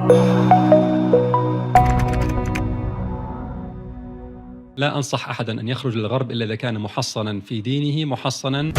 لا أنصح أحدا أن يخرج للغرب إلا إذا كان محصنا في دينه محصنا.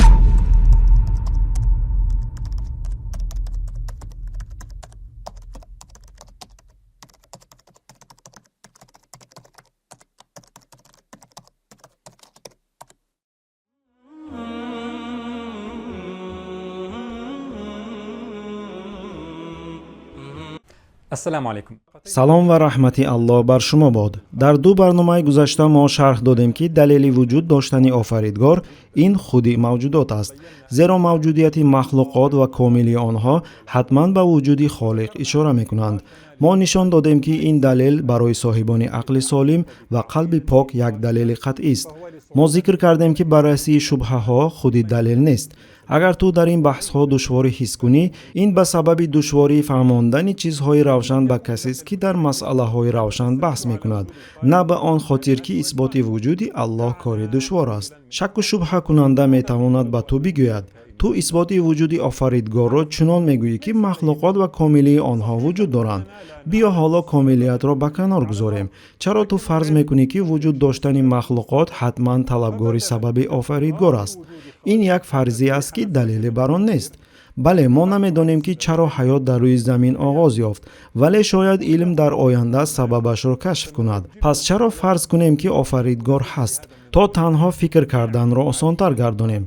السلام علیکم. салом ва раҳмати аллоҳ бар шумо бод. дар ду барномаи гузашта мо шарҳ додем ки далели вуҷуд доштани офаридгор ин худи мавҷудот аст, зеро мавҷудияти махлуқот ва комилии онҳо ҳатман ба вуҷуди холиқ ишора мекунанд. мо нишон додем ки ин далел барои соҳибони ақли солим ва қалби пок як далели қатъист. мо зикр кардем ки баррасии шубҳаҳо худи далел нест. агар ту дар ин баҳсҳо душворӣ ҳис кунӣ, ин ба сабаби душвории фаҳмондани чизҳои равшан ба касест ки дар масъалаҳои равшан баҳс мекунад, на ба он хотир ки исботи вуҷуди Аллоҳ кори душвор аст. шакку шубҳа кунанда метавонад ба ту бигӯяд: ту исботи вуҷуди офаридгорро чунон мегӯӣ ки махлуқот ва комилии онҳо вуҷуд доранд. биё ҳоло комилиятро ба канор гузорем. чаро ту фарз мекунӣ ки вуҷуд доштани махлуқот ҳатман талабгори сабаби офаридгор аст? ин як фарзия аст ки далеле бар он нест. бале, мо намедонем ки чаро ҳаёт дар рӯи замин оғоз ёфт, вале шояд илм дар оянда сабабашро кашф кунад. пас чаро фарз кунем ки офаридгор ҳаст, то танҳо фикр карданро осонтар гардонем?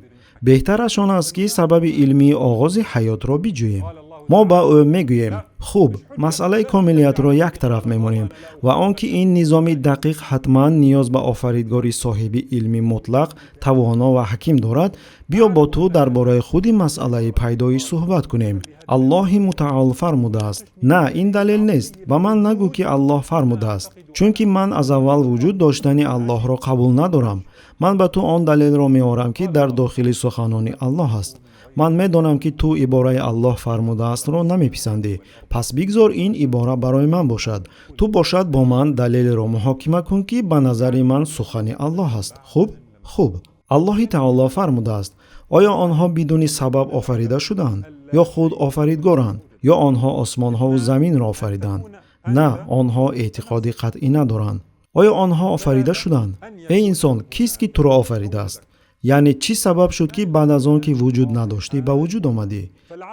беҳтараш он аст ки сабаби илмии оғози ҳаётро биҷӯем. мо ба ӯ мегӯем: хуб, масъалаи комилиятро як тараф мемонем ва он ки ин низоми дақиқ ҳатман ниёз ба офаридгори соҳиби илми мутлақ, тавоно ва ҳаким дорад, биё бо ту дар бораи худи масъалаи пайдоиш суҳбат кунем. аллоҳи мутаал фармудааст. на, ин далел нест. ба ман нагӯ ки Аллоҳ фармудааст, чунки ман аз аввал вуҷуд доштани Аллоҳро қабул надорам. ман ба ту он далелро меорам ки дар дохили суханони Аллоҳ аст. ман медонам ки ту ибораи Аллоҳ фармудаастро намеписандӣ, пас бигзор ин ибора барои ман бошад. ту бошад бо ман далелеро муҳокима кун ки ба назари ман сухани Аллоҳ аст. хуб. Аллоҳи таоло фармудааст: оё онҳо бидуни сабаб офарида шуданд? ё худ офаридгоранд? ё онҳо осмонҳову заминро офариданд? на, онҳо эътиқоди қатъӣ надоранд. оё онҳо офарида шуданд? эй инсон, кист ки туро офаридааст? яъне чӣ сабаб шуд ки баъд аз он ки вуҷуд надоштӣ ба вуҷуд омадӣ?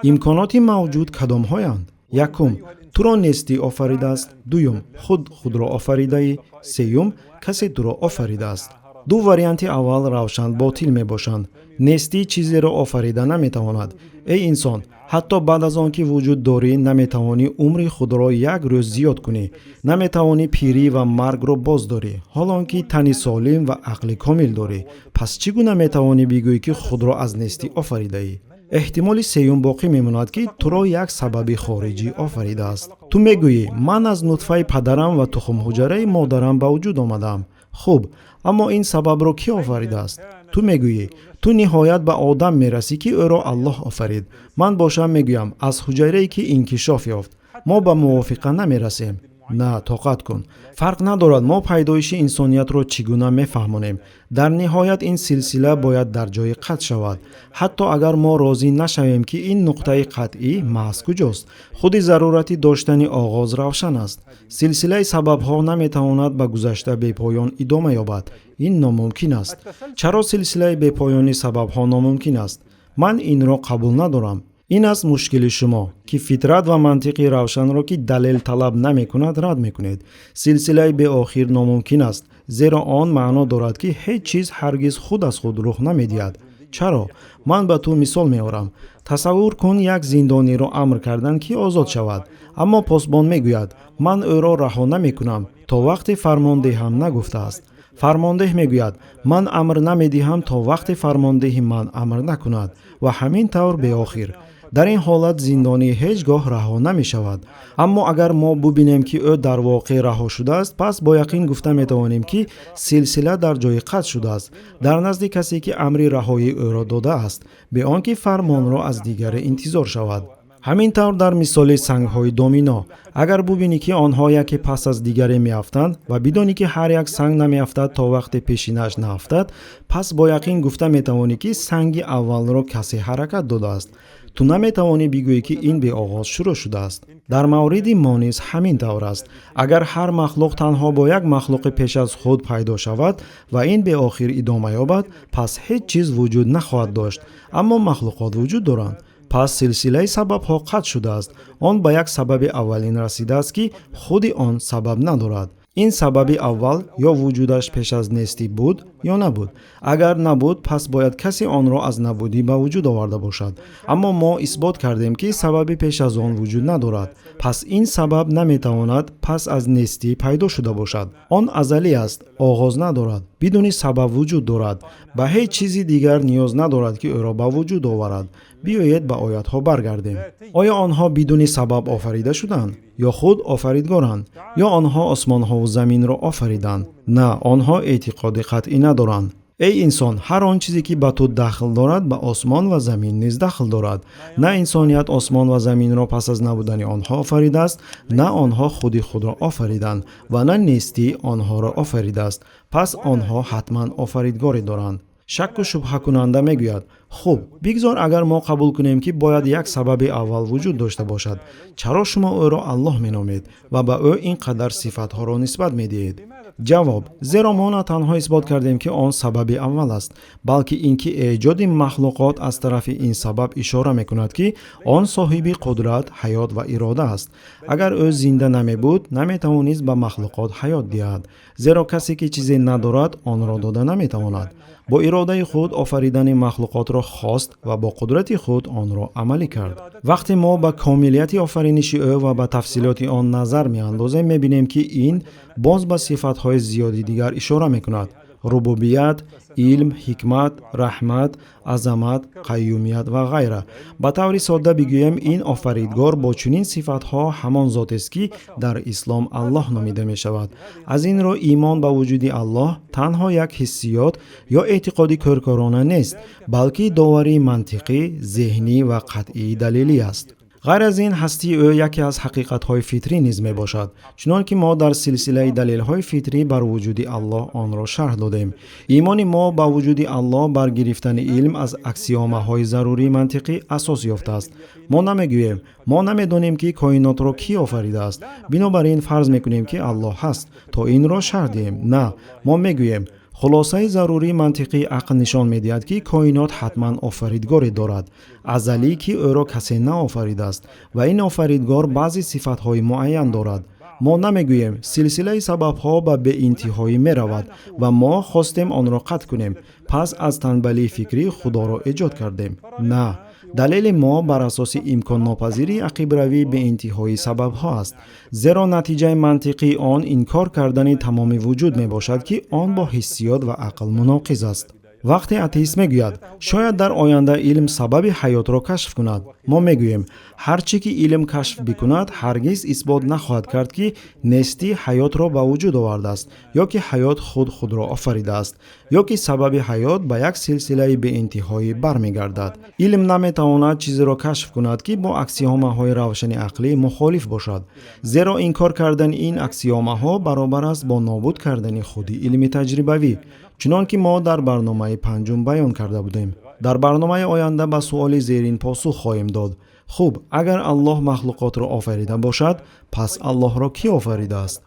имконоти мавҷуд кадомҳоянд? якум, туро нестӣ офаридааст. дуюм, худ худро офаридаӣ. сеюм, касе туро офаридааст. ду варианти аввал равшан ботил мебошанд. нестӣ чизеро офарида наметавонад. эй инсон, ҳатто баъд аз он ки вуҷуд дорӣ, наметавонӣ умри худро як рӯз зиёд кунӣ, наметавонӣ пирӣ ва маргро боздорӣ, ҳолон ки тани солим ва ақли комил дорӣ. пас чӣ гуна метавонӣ бигӯӣ ки худро аз нестӣ офаридаӣ? эҳтимоли сеюм боқӣ мемонад ки туро як сабаби хориҷӣ офаридааст. ту мегӯӣ: ман аз нутфаи падарам ва тухмҳуҷраи модарам ба вуҷуд омадам. хуб, аммо ин сабабро кӣ офаридааст? ту мегӯӣ: ту ниҳоят ба одам мерасӣ ки ӯро Аллоҳ офарид. ман бошам мегӯям: аз ҳуҷайрае ки инкишоф ёфт. мо ба мувофиқа намерасем. на, тоқат кун. фарқ надорад мо пайдоиши инсониятро чӣ гуна мефаҳмонем. дар ниҳоят ин силсила бояд дар ҷои қатъ шавад. ҳатто агар мо розӣ нашавем ки ин нуқтаи қатъӣ маҳз куҷост, худи зарурати доштани оғоз равшан аст. силсилаи сабабҳо наметавонад ба гузашта бепоён идома ёбад. ин номумкин аст. чаро силсилаи бепоёни сабабҳо номумкин аст? ман инро қабул надорам. ин аст мушкили шумо, ки фитрат ва мантиқи равшанро ки далел талаб намекунад рад мекунед. силсилаи беохир номумкин аст, зеро он маъно дорад ки ҳеҷ чиз ҳаргиз худ аз худ рух намедиҳад. чаро? ман ба ту мисол меорам. тасаввур кун як зиндониро амр кардан ки озод шавад, аммо посбон мегӯяд: ман ӯро раҳо намекунам, то вақте фармондеҳам нагуфтааст. фармондеҳ мегӯяд: ман амр намедиҳам, то вақте фармондеҳи ман амр накунад, ва ҳамин тавр беохир. дар ин ҳолат зиндонӣ ҳеҷ гоҳ раҳо намешавад. аммо агар мо бубинем ки ӯ дар воқеъ раҳо шудааст, пас бо яқин гуфта метавонем ки силсила дар ҷои қатъ шудааст, дар назди касе ки амри раҳоии ӯро додааст, бе он ки фармонро аз дигаре интизор шавад. ҳамин тавр дар мисоли сангҳои домино, агар бубинӣ ки онҳо яке пас аз дигаре меафтанд ва бидонӣ ки ҳар як санг намеафтад то вақте пешинааш наафтад, пас бо яқин гуфта метавонӣ ки санги аввалро касе ҳаракат додааст. تو نمیتوانی بگویی که این به آغاز شروع شده است. در مورد ما نیز همین طور است. اگر هر مخلوق تنها با یک مخلوق پیش از خود پیدا شود و این به آخر ادامه یابد، پس هیچ چیز وجود نخواهد داشت. اما مخلوقات وجود دارند. پس سلسله سبب ها قطع شده است. آن به یک سبب اولین رسیده است که خود آن سبب ندارد. این سبب اول یا وجودش پیش از نیستی بود یا نبود. اگر نبود پس باید کسی آن را از نبودی به وجود آورده باشد. اما ما اثبات کردیم که سبب پیش از آن وجود ندارد. پس این سبب نمیتواند پس از نیستی پیدا شده باشد. آن ازلی است، آغاز ندارد. بدون سبب وجود دارد. به هیچ چیزی دیگر نیاز ندارد که او را به وجود آورد. بیایید به آیات ها برگردیم. آیا آنها بدون سبب آفریده شدند؟ یا خود آفریدگارند؟ یا آنها آسمان ها و زمین را آفریدند؟ نه، آنها اعتقاد قطعی ندارند. ای انسان، هر آن چیزی که به تو دخل دارد به آسمان و زمین نیز دخل دارد. نه انسانیت آسمان و زمین را پس از نبودن آنها آفریده است، نه آنها خود را آفریدند و نه نیستی آنها را آفریده است. پس آنها حتما آفریدگاری دارند. شک و شبهه کننده میگوید خوب بگذار اگر ما قبول کنیم که باید یک سبب اول وجود داشته باشد، چرا شما او را الله مینامید و به او اینقدر صفاتها را نسبت میدهید؟ جواب: زیرا ما نه تنها اثبات کردیم که آن سبب اول است، بلکه اینکه ایجاد مخلوقات از طرف این سبب اشاره میکند که آن صاحب قدرت، حیات و اراده است. اگر او زنده نمی بود نمیتوانست به مخلوقات حیات دهد، زیرا کسی که چیزی ندارد آن را داده نمیتواند. با اراده خود آفریدن مخلوقات را خواست و با قدرت خود آن را عملی کرد. وقتی ما به کاملیت آفرینش او و به تفصیلات آن نظر میاندازیم میبینیم که این باز به صفاتهای زیادی دیگر اشاره میکند: ربوبیت، علم، حکمت، رحمت، عظمت، قیومیت و غیره. به طور ساده بگویم این آفریدگار با چنین صفاتها همان ذات است که در اسلام الله نامیده می شود. از این رو ایمان به وجود الله تنها یک حسیات یا اعتقادی کورکورانه نیست، بلکه داوری منطقی، ذهنی و قطعی دلیلی است. غیر از این هستی او یکی از حقیقت‌های فطری نیز می باشد، چنانکه ما در سلسله دلیل‌های فطری بر وجود الله آن را شرح دادیم. ایمان ما به وجود الله بر گرفتن علم از اکسیومه‌های ضروری منطقی اساس یافته است. ما نمیگوییم، ما نمیدانیم که کائنات را کی آفریده است، بنابراین فرض میکنیم که الله هست تا این را شرح دهیم. نه، ما میگوییم خلاصه ضروری منطقی عقل نشان می‌دهد که کائنات حتما آفریدگاری دارد، ازلی که او را کسی نآفریده است و این آفریدگار بعضی صفات‌های معین دارد. ما نمیگوییم سلسله سبب‌ها به انتهایی می‌رود و ما خواستیم آن را قطع کنیم، پس از تنبلی فکری خدا را ایجاد کردیم. نه، دلیل ما بر اساس امکان ناپذیری عقب روی به انتهای سبب ها است، زیرا نتیجه منطقی آن انکار کردن تمام وجود می باشد که آن با حسیات و عقل مناقض است. وقتی اتئیست میگوید شاید در آینده علم سبب حیات را کشف کند، ما میگوییم هرچی که علم کشف بکند هرگز اثبات نخواهد کرد که نیستی حیات را به وجود آورده است، یا که حیات خود را آفریده است، یا که سبب حیات به یک سلسله به انتهای برمیگردد. علم نمیتواند چیزی را کشف کند که با اکسیومه های روشن عقلی مخالف باشد، زیرا انکار کردن این اکسیومه ها برابر است با نابود کردن خود علم تجربوی، چنانکه ما در برنامه پنجم بیان کرده بودیم. در برنامه آینده به سوال زیرین پاسخ خواهیم داد: خوب، اگر الله مخلوقات را آفریده باشد، پس الله را کی آفریده است؟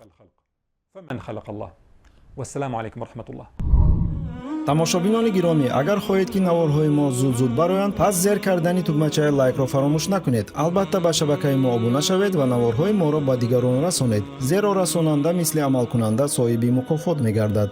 من خلق الله. و السلام علیکم و رحمت الله. تماشابینان گرامی، اگر خواهید که نوارهای ما زود برآیند، پس زیر کردن تکمچه لایک را فراموش نکنید. البته به شبکه ما ابونه شوید و نوارهای ما را به دیگران رسانید، زیرا رساننده مثل عمل کننده صاحب مکافات می‌گردد.